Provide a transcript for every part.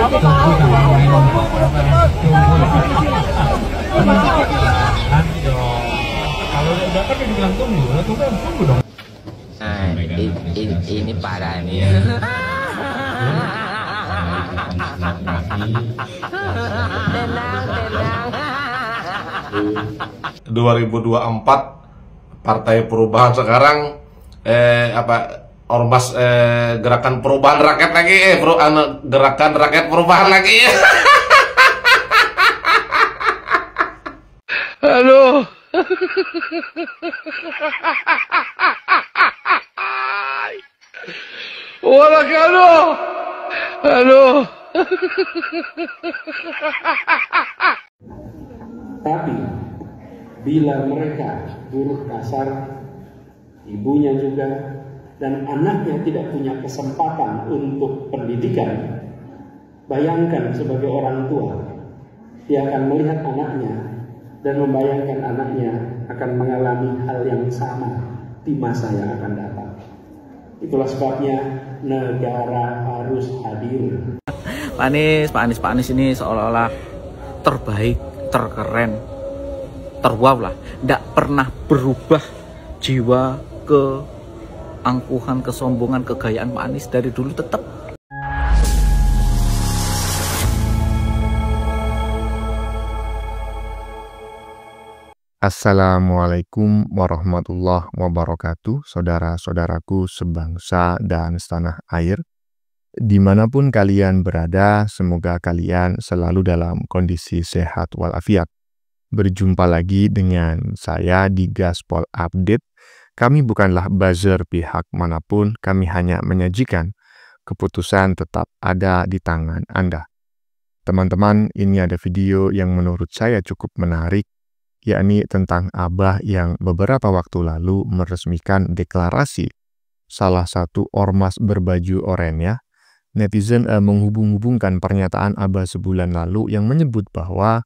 Kalau udah kan dibilang tunggu dong. Nah, ini parah nih. Tenang. 2024 Partai Perubahan sekarang ormas gerakan perubahan rakyat lagi gerakan rakyat perubahan lagi. Aduh. Walah aduh. Tapi bila mereka buruk kasar, ibunya juga, dan anaknya tidak punya kesempatan untuk pendidikan, bayangkan sebagai orang tua, dia akan melihat anaknya dan membayangkan anaknya akan mengalami hal yang sama di masa yang akan datang. Itulah sebabnya negara harus hadir. Pak Anies ini seolah-olah terbaik, terkeren, terwow lah. Nggak pernah berubah jiwa keangkuhan, kesombongan, kegayaan Pak Anies dari dulu tetap. Assalamualaikum warahmatullahi wabarakatuh, saudara-saudaraku sebangsa dan setanah air. Dimanapun kalian berada, semoga kalian selalu dalam kondisi sehat walafiat. Berjumpa lagi dengan saya di Gaspol Update. Kami bukanlah buzzer pihak manapun, kami hanya menyajikan keputusan tetap ada di tangan Anda. Teman-teman, ini ada video yang menurut saya cukup menarik, yakni tentang Abah yang beberapa waktu lalu meresmikan deklarasi salah satu ormas berbaju oranye. Netizen menghubung-hubungkan pernyataan Abah sebulan lalu yang menyebut bahwa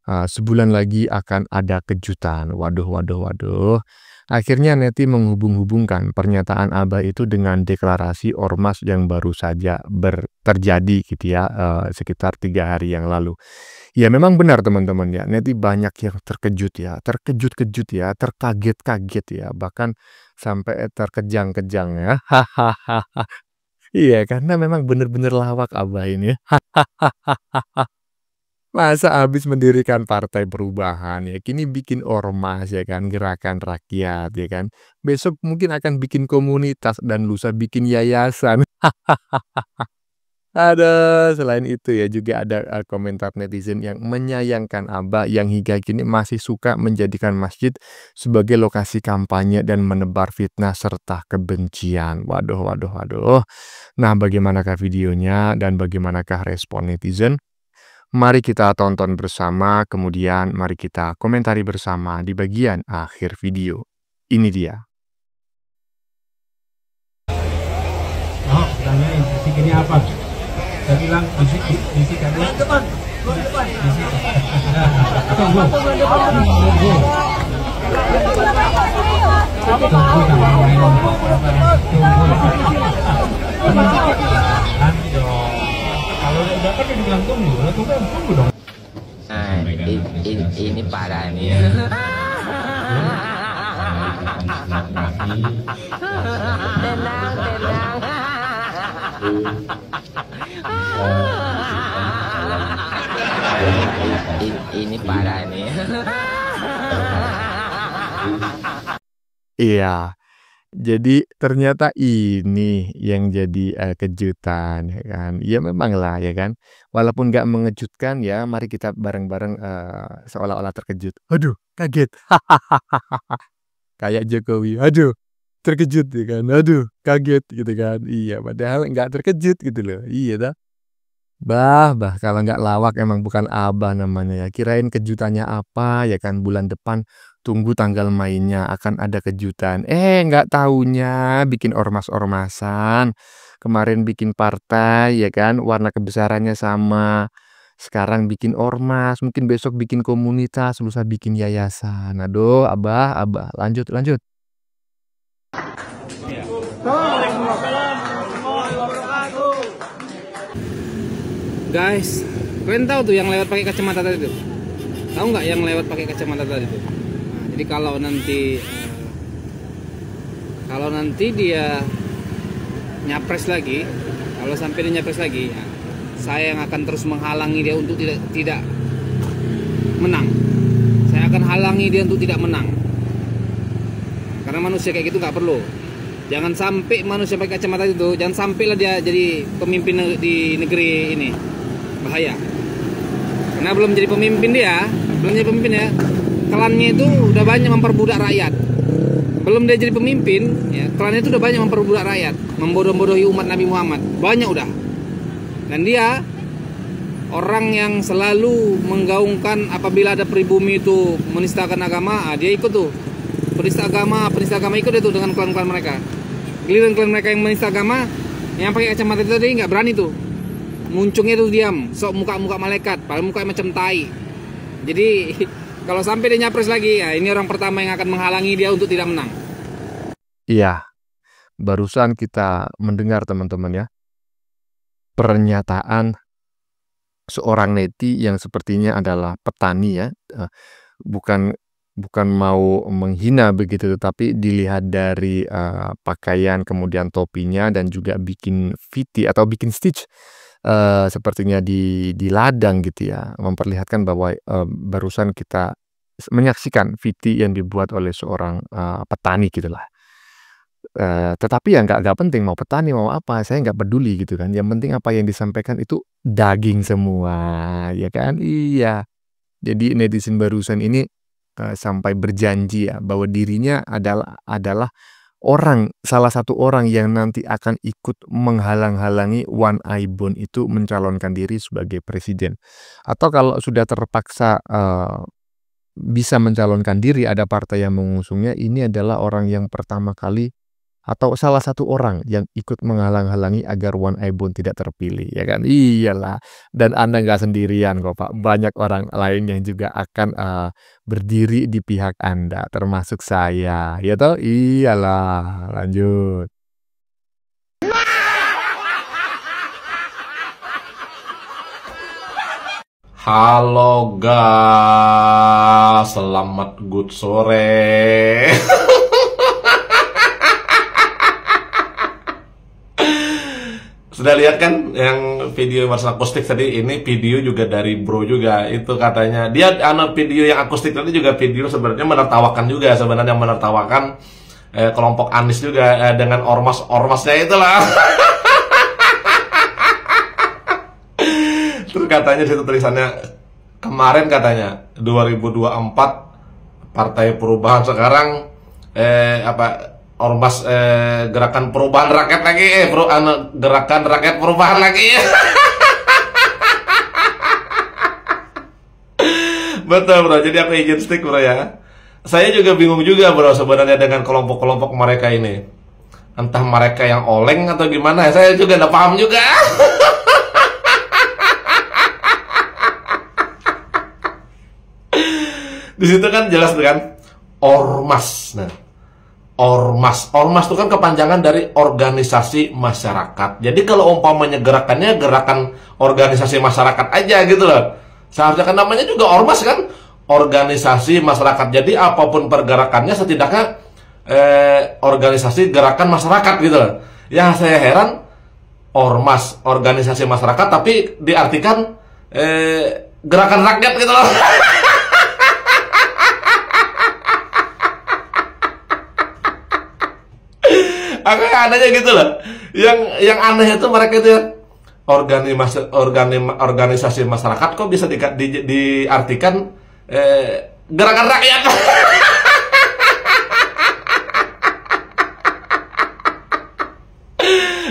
sebulan lagi akan ada kejutan. Waduh. Akhirnya neti menghubung-hubungkan pernyataan Abah itu dengan deklarasi ormas yang baru saja terjadi gitu ya, sekitar 3 hari yang lalu. Ya memang benar teman-teman ya, neti banyak yang terkejut ya, terkaget-kaget ya, bahkan sampai terkejang-kejang ya. Iya, karena memang benar-benar lawak Abah ini. Masa habis mendirikan Partai Perubahan ya, kini bikin ormas ya kan, gerakan rakyat ya kan. Besok mungkin akan bikin komunitas dan lusa bikin yayasan. Ada selain itu ya juga ada komentar netizen yang menyayangkan Abah yang hingga kini masih suka menjadikan masjid sebagai lokasi kampanye dan menebar fitnah serta kebencian. Waduh. Nah, bagaimanakah videonya dan bagaimanakah respon netizen? Mari kita tonton bersama, kemudian mari kita komentari bersama di bagian akhir video. Ini dia. Oh, tanyain bisik ini apa? Saya bilang bisik ada. Depan. Bisik. Tunggu. Kalau udah kan dibilang tunggu dong. Nah, ini parah nih. Tenang. Ini parah nih. Iya. Jadi ternyata ini yang jadi kejutan ya kan. Ya memang lah ya kan. Walaupun nggak mengejutkan ya, mari kita bareng-bareng seolah-olah terkejut. Aduh, kaget. Kayak Jokowi. Aduh, terkejut ya kan. Aduh, kaget gitu kan. Iya, padahal nggak terkejut gitu loh. Iya dah. Bah, kalau nggak lawak emang bukan Abah namanya ya. Kirain kejutannya apa ya kan, bulan depan tunggu tanggal mainnya akan ada kejutan. Nggak taunya bikin ormas-ormasan. Kemarin bikin partai ya kan, warna kebesarannya sama. Sekarang bikin ormas, mungkin besok bikin komunitas, lusa bikin yayasan. Aduh, Abah, lanjut. Guys, kalian tahu tuh yang lewat pakai kacamata tadi tuh? Tahu nggak yang lewat pakai kacamata tadi tuh? Nah, jadi kalau nanti dia nyapres lagi, kalau sampai dia nyapres lagi, ya, saya yang akan terus menghalangi dia untuk tidak menang. Saya akan halangi dia untuk tidak menang. Karena manusia kayak gitu nggak perlu. Jangan sampai manusia pakai kacamata itu, jangan sampailah dia jadi pemimpin di negeri ini. Bahaya. Karena belum jadi pemimpin ya, klannya itu udah banyak memperbudak rakyat. Belum dia jadi pemimpin, ya, klannya itu udah banyak memperbudak rakyat, membodoh-bodohi umat Nabi Muhammad. Banyak udah. Dan dia orang yang selalu menggaungkan apabila ada pribumi itu menistakan agama, dia ikut tuh. Penista agama ikut itu dengan klan-klan mereka. Giliran klan mereka yang menista agama, yang pakai kacamata itu tadi nggak berani tuh. Muncungnya tuh diam, sok muka-muka malaikat, padahal mukanya macam tai. Jadi kalau sampai dia nyapres lagi, ya ini orang pertama yang akan menghalangi dia untuk tidak menang. Iya, barusan kita mendengar teman-teman ya, pernyataan seorang neti yang sepertinya adalah petani ya, bukan mau menghina begitu, tetapi dilihat dari pakaian, kemudian topinya, dan juga bikin VT atau bikin stitch sepertinya di ladang gitu ya, memperlihatkan bahwa barusan kita menyaksikan VT yang dibuat oleh seorang petani gitulah. Tetapi ya nggak penting mau petani mau apa, saya nggak peduli gitu kan. Yang penting apa yang disampaikan itu daging semua, ya kan? Iya. Jadi netizen barusan ini sampai berjanji ya bahwa dirinya adalah salah satu orang yang nanti akan ikut menghalang-halangi Wan Aibon itu mencalonkan diri sebagai presiden. Atau kalau sudah terpaksa bisa mencalonkan diri, ada partai yang mengusungnya, ini adalah orang yang pertama kali atau salah satu orang yang ikut menghalang-halangi agar Wan Aibon tidak terpilih, ya kan? Iyalah, dan Anda nggak sendirian kok Pak, banyak orang lain yang juga akan berdiri di pihak Anda, termasuk saya, ya toh? Iyalah, lanjut. Halo guys, selamat good sore. Sudah lihat kan yang video masalah akustik tadi? Ini video juga dari bro juga. Itu katanya dia video yang akustik tadi juga video sebenarnya menertawakan juga, sebenarnya menertawakan kelompok Anies juga dengan ormasnya itulah. Terus katanya situ tulisannya kemarin katanya 2024 Partai Perubahan, sekarang Ormas Gerakan Perubahan Rakyat lagi, Gerakan Rakyat Perubahan lagi. Betul bro, jadi aku izin stick bro ya. Saya juga bingung juga bro sebenarnya dengan kelompok-kelompok mereka ini. Entah mereka yang oleng atau gimana, saya juga nggak paham juga. Di situ kan jelas kan ormas. Nah, ormas itu kan kepanjangan dari organisasi masyarakat. Jadi kalau umpamanya gerakannya gerakan organisasi masyarakat aja gitu loh. Seharusnya kan namanya juga ormas kan, organisasi masyarakat. Jadi apapun pergerakannya setidaknya organisasi gerakan masyarakat gitu loh. Yang saya heran ormas organisasi masyarakat tapi diartikan gerakan rakyat gitu loh. Agak anehnya gitu loh. Yang aneh itu mereka itu ya, organisasi masyarakat kok bisa diartikan gerakan rakyat.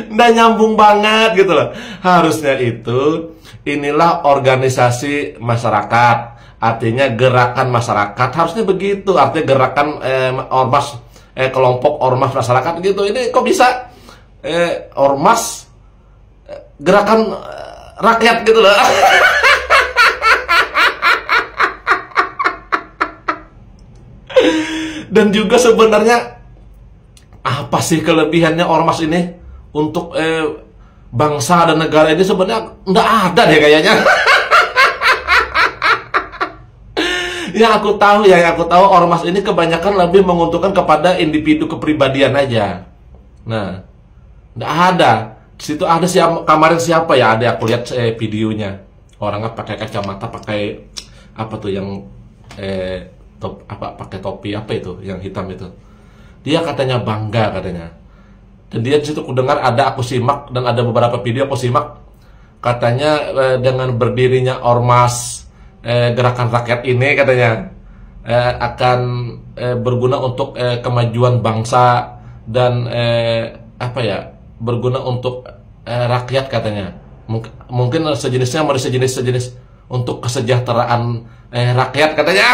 Nggak nyambung banget gitu loh. Harusnya itu inilah organisasi masyarakat, artinya gerakan masyarakat, harusnya begitu. Artinya gerakan ormas, kelompok ormas masyarakat gitu. Ini kok bisa ormas gerakan rakyat gitu loh. Dan juga sebenarnya apa sih kelebihannya ormas ini untuk bangsa dan negara ini sebenarnya nggak ada deh kayaknya. Yang aku tahu ormas ini kebanyakan lebih menguntungkan kepada individu kepribadian aja. Nah, nggak ada. Di situ ada kemarin siapa ya? Ada aku lihat videonya. Orangnya pakai kacamata, pakai apa tuh yang pakai topi apa itu yang hitam itu. Dia katanya bangga katanya. Dan dia di situ aku dengar aku simak dan ada beberapa video aku simak katanya dengan berdirinya ormas gerakan rakyat ini katanya akan berguna untuk kemajuan bangsa dan berguna untuk rakyat katanya. Mungkin sejenisnya sejenis untuk kesejahteraan rakyat katanya.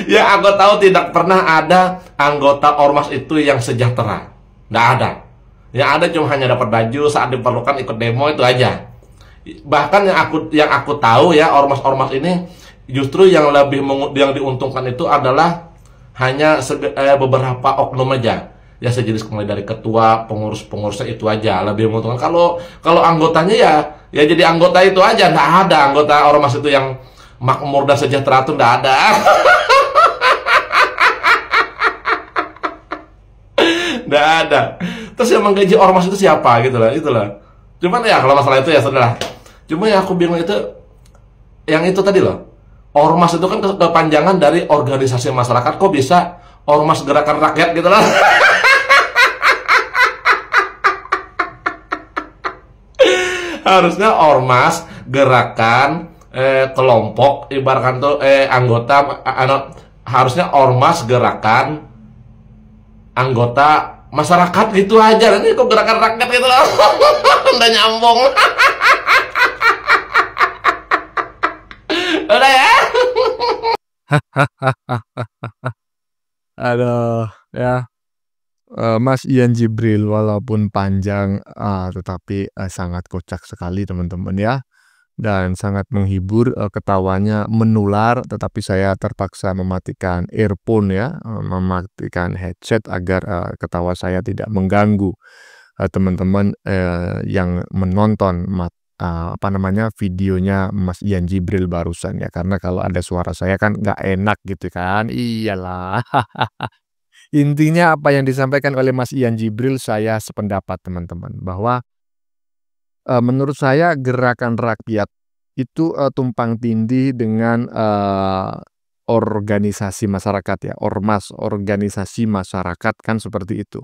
Ya aku tahu tidak pernah ada anggota ormas itu yang sejahtera. Nggak ada. Yang ada cuma hanya dapat baju saat diperlukan ikut demo itu aja. Bahkan yang aku tahu ya ormas-ormas ini justru yang yang diuntungkan itu adalah hanya beberapa oknum aja. Ya sejenis mulai dari ketua, pengurusnya itu aja lebih menguntungkan. Kalau anggotanya ya jadi anggota itu aja. Nggak ada anggota ormas itu yang makmur dan sejahtera itu nggak ada. Nggak ada. Terus yang menggaji ormas itu siapa gitu lah, itulah. Cuman ya kalau masalah itu ya sudah. Cuma yang aku bingung itu yang itu tadi loh. Ormas itu kan kepanjangan dari organisasi masyarakat, kok bisa ormas gerakan rakyat gitu lah. Harusnya ormas gerakan kelompok ibaratkan tuh anggota harusnya ormas gerakan anggota masyarakat gitu aja. Nanti kok gerakan rakyat gitu loh. Udah nyambung. Udah ya. Aduh, ya. Mas Ian Jibril walaupun panjang, tetapi sangat kocak sekali teman-teman ya. Dan sangat menghibur, ketawanya menular, tetapi saya terpaksa mematikan earphone ya, mematikan headset agar ketawa saya tidak mengganggu teman-teman yang menonton videonya Mas Ian Jibril barusan ya. Karena kalau ada suara saya kan nggak enak gitu kan. Iyalah. Intinya apa yang disampaikan oleh Mas Ian Jibril saya sependapat teman-teman, bahwa menurut saya gerakan rakyat itu tumpang tindih dengan organisasi masyarakat ya, ormas, organisasi masyarakat kan seperti itu.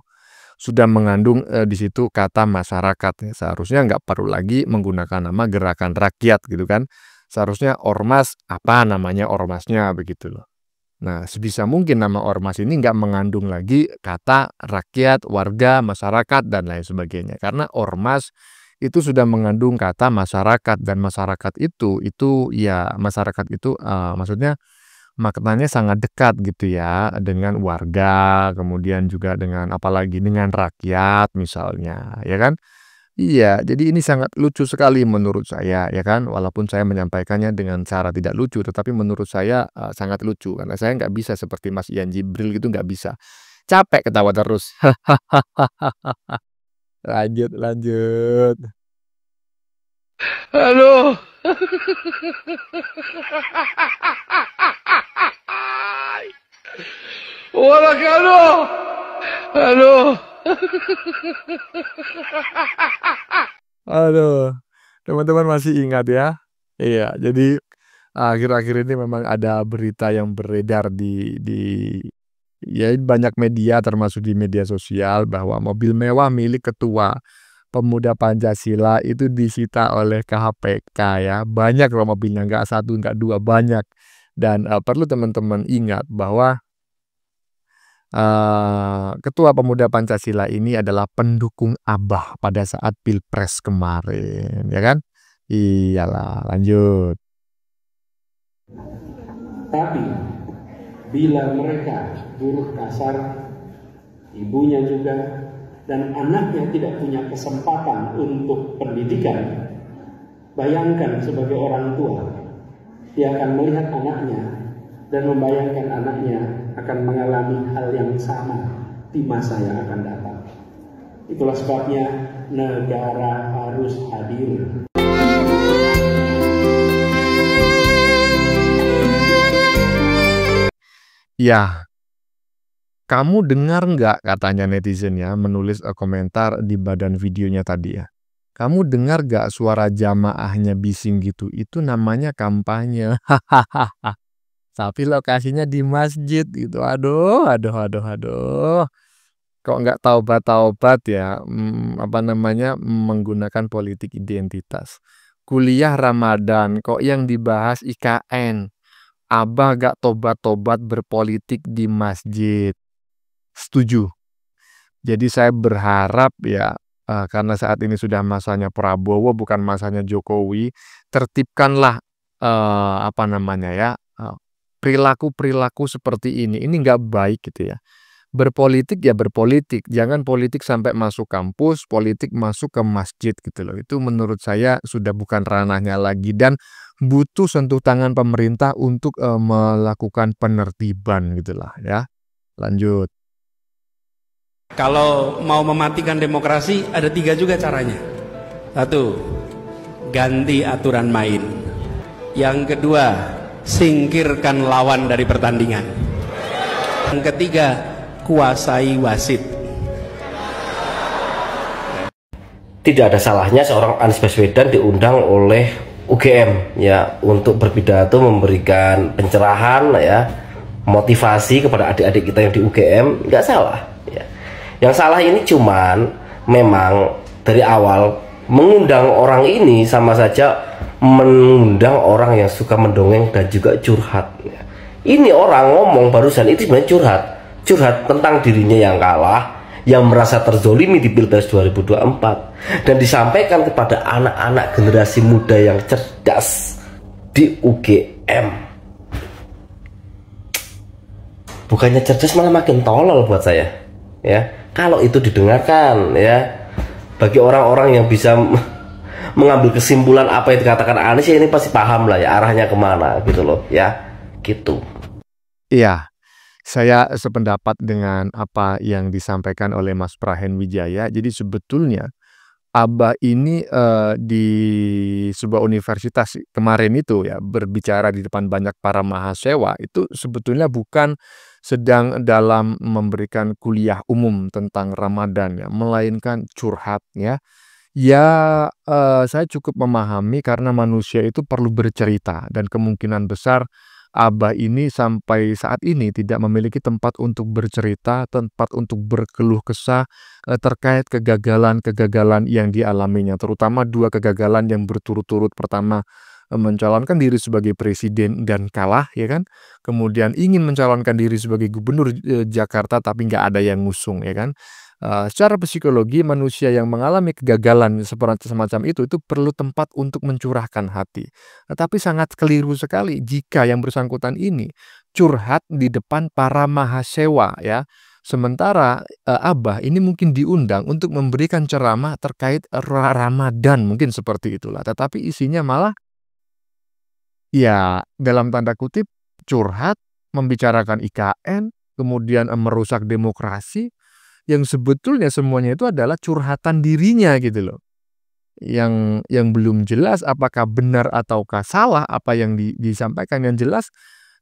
Sudah mengandung di situ kata masyarakat ya. Seharusnya nggak perlu lagi menggunakan nama gerakan rakyat gitu kan. Seharusnya ormas, apa namanya ormasnya begitu loh. Nah, sebisa mungkin nama ormas ini nggak mengandung lagi kata rakyat, warga, masyarakat, dan lain sebagainya. Karena ormas itu sudah mengandung kata masyarakat, dan masyarakat itu ya masyarakat itu maksudnya maknanya sangat dekat gitu ya dengan warga, kemudian juga dengan apalagi dengan rakyat misalnya, ya kan? Iya, jadi ini sangat lucu sekali menurut saya, ya kan? Walaupun saya menyampaikannya dengan cara tidak lucu, tetapi menurut saya sangat lucu karena saya nggak bisa seperti Mas Ian Jibril gitu, nggak bisa. Capek ketawa terus. Lanjut. Aduh. Walah aduh. Aduh, teman-teman masih ingat ya? Iya, jadi akhir-akhir ini memang ada berita yang beredar di ya banyak media termasuk di media sosial bahwa mobil mewah milik ketua Pemuda Pancasila itu disita oleh KPK ya. Banyak loh mobilnya, nggak satu, nggak dua, banyak. Dan perlu teman-teman ingat bahwa Ketua Pemuda Pancasila ini adalah pendukung Abah pada saat Pilpres kemarin, ya kan? Iyalah, lanjut. Tapi bila mereka buruh kasar, ibunya juga, dan anaknya tidak punya kesempatan untuk pendidikan, bayangkan sebagai orang tua, dia akan melihat anaknya dan membayangkan anaknya akan mengalami hal yang sama di masa yang akan Itulah sebabnya negara harus hadir. Ya, kamu dengar nggak, katanya netizen ya, menulis komentar di badan videonya tadi ya. Kamu dengar nggak suara jamaahnya bising gitu? Itu namanya kampanye. Tapi lokasinya di masjid gitu. Aduh. Kok nggak taubat-taubat ya, menggunakan politik identitas. Kuliah Ramadan, kok yang dibahas IKN. Abah gak tobat-tobat berpolitik di masjid. Setuju. Jadi saya berharap ya, karena saat ini sudah masanya Prabowo bukan masanya Jokowi, tertibkanlah perilaku-perilaku seperti ini. Ini nggak baik gitu ya. Berpolitik ya berpolitik, jangan politik sampai masuk kampus, politik masuk ke masjid gitu loh. Itu menurut saya sudah bukan ranahnya lagi dan butuh sentuh tangan pemerintah untuk melakukan penertiban gitulah ya. Lanjut. Kalau mau mematikan demokrasi ada 3 juga caranya. 1, ganti aturan main. Yang kedua, singkirkan lawan dari pertandingan. Yang ketiga, kuasai wasit. Tidak ada salahnya seorang Anies Baswedan diundang oleh UGM ya untuk berpidato, memberikan pencerahan ya, motivasi kepada adik-adik kita yang di UGM, nggak salah ya. Yang salah ini cuman memang dari awal mengundang orang ini sama saja mengundang orang yang suka mendongeng dan juga curhat ya. Ini orang ngomong barusan itu sebenarnya curhat tentang dirinya yang kalah, yang merasa terzolimi di Pilpres 2024 dan disampaikan kepada anak-anak generasi muda yang cerdas di UGM. Bukannya cerdas malah makin tolol buat saya ya. Kalau itu didengarkan ya, bagi orang-orang yang bisa mengambil kesimpulan apa yang dikatakan Anies ya, ini pasti paham lah ya arahnya kemana gitu loh ya, gitu. Iya. Saya sependapat dengan apa yang disampaikan oleh Mas Prahen Wijaya. Jadi sebetulnya Abah ini di sebuah universitas kemarin itu ya berbicara di depan banyak para mahasiswa itu sebetulnya bukan sedang dalam memberikan kuliah umum tentang Ramadan ya, melainkan curhat ya. Ya saya cukup memahami karena manusia itu perlu bercerita dan kemungkinan besar Abah ini sampai saat ini tidak memiliki tempat untuk bercerita, tempat untuk berkeluh kesah terkait kegagalan-kegagalan yang dialaminya, terutama 2 kegagalan yang berturut-turut. Pertama, mencalonkan diri sebagai presiden dan kalah, ya kan? Kemudian ingin mencalonkan diri sebagai gubernur Jakarta tapi nggak ada yang ngusung, ya kan? Secara psikologi manusia yang mengalami kegagalan seperti semacam itu perlu tempat untuk mencurahkan hati. Tetapi sangat keliru sekali jika yang bersangkutan ini curhat di depan para mahasiswa ya. Sementara Abah ini mungkin diundang untuk memberikan ceramah terkait Ramadan, mungkin seperti itulah. Tetapi isinya malah ya dalam tanda kutip curhat, membicarakan IKN, kemudian merusak demokrasi. Yang sebetulnya semuanya itu adalah curhatan dirinya gitu loh. Yang belum jelas apakah benar ataukah salah apa yang disampaikan. Yang jelas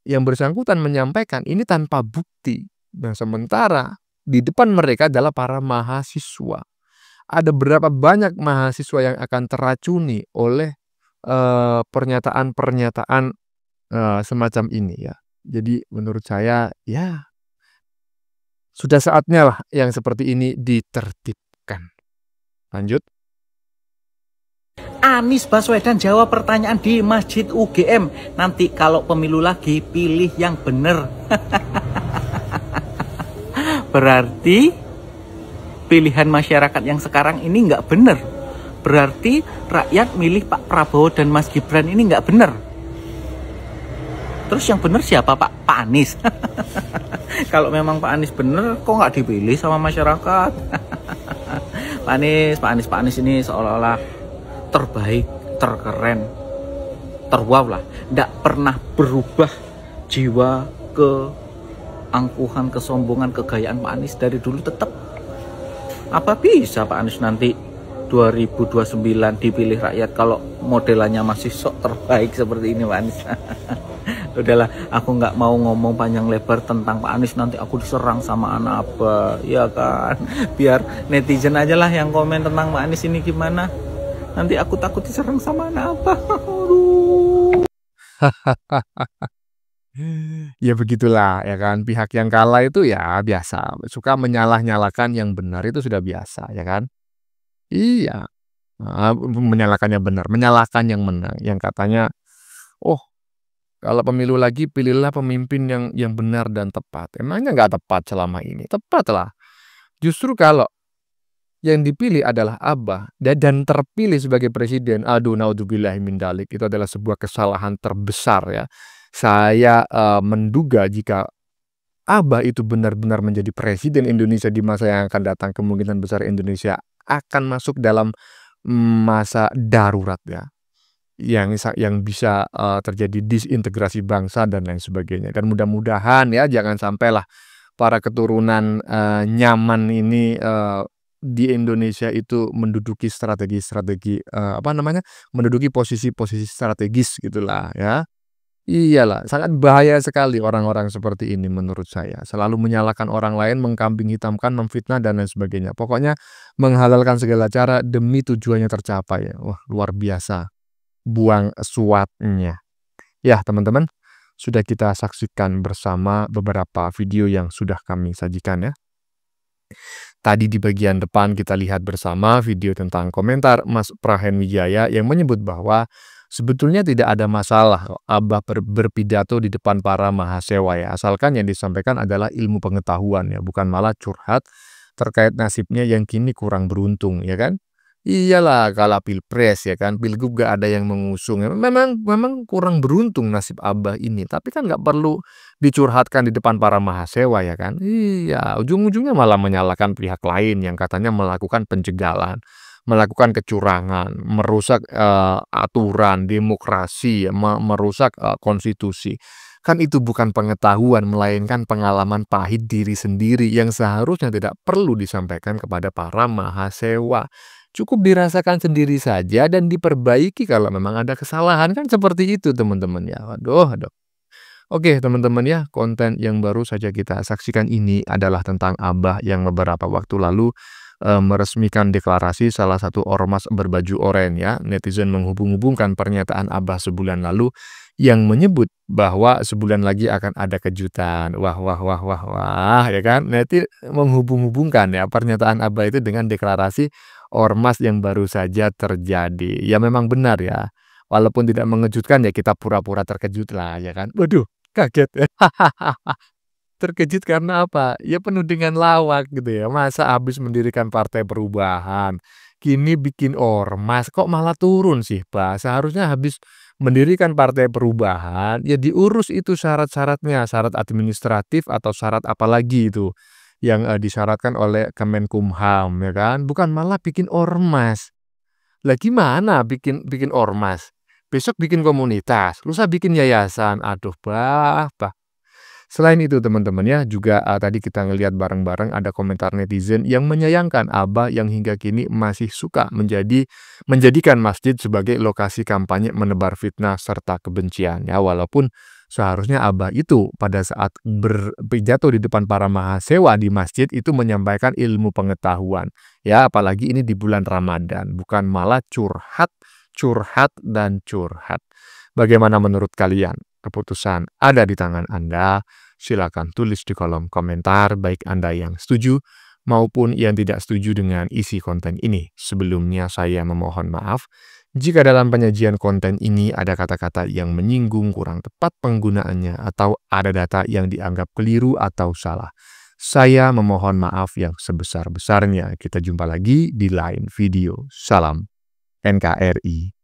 yang bersangkutan menyampaikan ini tanpa bukti. Nah, sementara di depan mereka adalah para mahasiswa. Ada berapa banyak mahasiswa yang akan teracuni oleh pernyataan-pernyataan semacam ini ya. Jadi menurut saya ya sudah saatnya lah yang seperti ini ditertibkan. Lanjut. Anies Baswedan jawab pertanyaan di Masjid UGM. Nanti kalau pemilu lagi pilih yang bener. Berarti pilihan masyarakat yang sekarang ini nggak bener. Berarti rakyat milih Pak Prabowo dan Mas Gibran ini nggak bener. Terus yang bener siapa Pak? Pak Anies. Kalau memang Pak Anies bener, kok nggak dipilih sama masyarakat? Pak Anies ini seolah-olah terbaik, terkeren, terwow lah. Nggak pernah berubah jiwa keangkuhan, kesombongan, kegayaan Pak Anies dari dulu tetap Apa bisa Pak Anies nanti 2029 dipilih rakyat kalau modelannya masih sok terbaik seperti ini Pak Anies? Udahlah, aku nggak mau ngomong panjang lebar tentang Pak Anies, nanti aku diserang sama anak Abah, ya kan? Biar netizen aja lah yang komen tentang Pak Anies ini gimana. Nanti aku takut diserang sama anak Abah. Aduh. Ya begitulah ya kan, pihak yang kalah itu ya biasa, suka menyalah-nyalakan yang benar itu sudah biasa ya kan. Iya, menyalahkan yang benar, menyalahkan yang menang, yang katanya, oh kalau pemilu lagi pilihlah pemimpin yang benar dan tepat. Emangnya nggak tepat selama ini? Tepat lah. Justru kalau yang dipilih adalah Abah dan terpilih sebagai presiden, aduh naudzubillahi min dzalik, itu adalah sebuah kesalahan terbesar ya. Saya menduga jika Abah itu benar-benar menjadi presiden Indonesia di masa yang akan datang, kemungkinan besar Indonesia akan masuk dalam masa darurat ya. Yang bisa terjadi disintegrasi bangsa dan lain sebagainya. Dan mudah-mudahan ya jangan sampailah para keturunan nyaman ini di Indonesia itu menduduki strategi-strategi menduduki posisi-posisi strategis gitulah ya. Iyalah, sangat bahaya sekali orang-orang seperti ini menurut saya. Selalu menyalahkan orang lain, mengkambing hitamkan, memfitnah dan lain sebagainya. Pokoknya menghalalkan segala cara demi tujuannya tercapai. Wah, luar biasa. Buang suatnya. Ya, teman-teman, sudah kita saksikan bersama beberapa video yang sudah kami sajikan ya. Tadi di bagian depan kita lihat bersama video tentang komentar Mas Prahen Wijaya yang menyebut bahwa sebetulnya tidak ada masalah Abah berpidato di depan para mahasiswa ya, asalkan yang disampaikan adalah ilmu pengetahuan ya, bukan malah curhat terkait nasibnya yang kini kurang beruntung ya kan. Iyalah, kalah pilpres ya kan, pilgub gak ada yang mengusung. Memang kurang beruntung nasib Abah ini, tapi kan nggak perlu dicurhatkan di depan para mahasiswa ya kan. Iya, ujung-ujungnya malah menyalahkan pihak lain yang katanya melakukan penjagalan, melakukan kecurangan, merusak aturan demokrasi, merusak konstitusi. Kan itu bukan pengetahuan, melainkan pengalaman pahit diri sendiri yang seharusnya tidak perlu disampaikan kepada para mahasiswa. Cukup dirasakan sendiri saja dan diperbaiki kalau memang ada kesalahan, kan seperti itu teman-teman ya. Aduh. Oke teman-teman ya, konten yang baru saja kita saksikan ini adalah tentang Abah yang beberapa waktu lalu meresmikan deklarasi salah satu ormas berbaju oranye ya. Netizen menghubung-hubungkan pernyataan Abah sebulan lalu yang menyebut bahwa sebulan lagi akan ada kejutan. Wah ya kan. Nanti menghubung-hubungkan ya pernyataan Abah itu dengan deklarasi ormas yang baru saja terjadi. Ya memang benar ya. Walaupun tidak mengejutkan ya kita pura-pura terkejut lah ya kan. Waduh, kaget. Terkejut karena apa? Ya penuh dengan lawak gitu ya. Masa habis mendirikan Partai Perubahan, kini bikin ormas, kok malah turun sih Pak? Seharusnya habis mendirikan Partai Perubahan, ya diurus itu syarat-syaratnya, syarat administratif atau syarat apa lagi itu yang disyaratkan oleh Kemenkumham ya kan? Bukan malah bikin ormas. Lah gimana bikin ormas? Besok bikin komunitas, lusa bikin yayasan. Aduh, bah. Selain itu teman-teman ya, juga tadi kita ngelihat bareng-bareng ada komentar netizen yang menyayangkan Abah yang hingga kini masih suka menjadikan masjid sebagai lokasi kampanye menebar fitnah serta kebencian ya, walaupun seharusnya Abah itu pada saat berpidato di depan para mahasiswa di masjid itu menyampaikan ilmu pengetahuan ya, apalagi ini di bulan Ramadan, bukan malah curhat. Bagaimana menurut kalian? Keputusan ada di tangan Anda. Silakan tulis di kolom komentar baik Anda yang setuju maupun yang tidak setuju dengan isi konten ini. Sebelumnya saya memohon maaf jika dalam penyajian konten ini ada kata-kata yang menyinggung, kurang tepat penggunaannya, atau ada data yang dianggap keliru atau salah. Saya memohon maaf yang sebesar-besarnya. Kita jumpa lagi di lain video. Salam NKRI.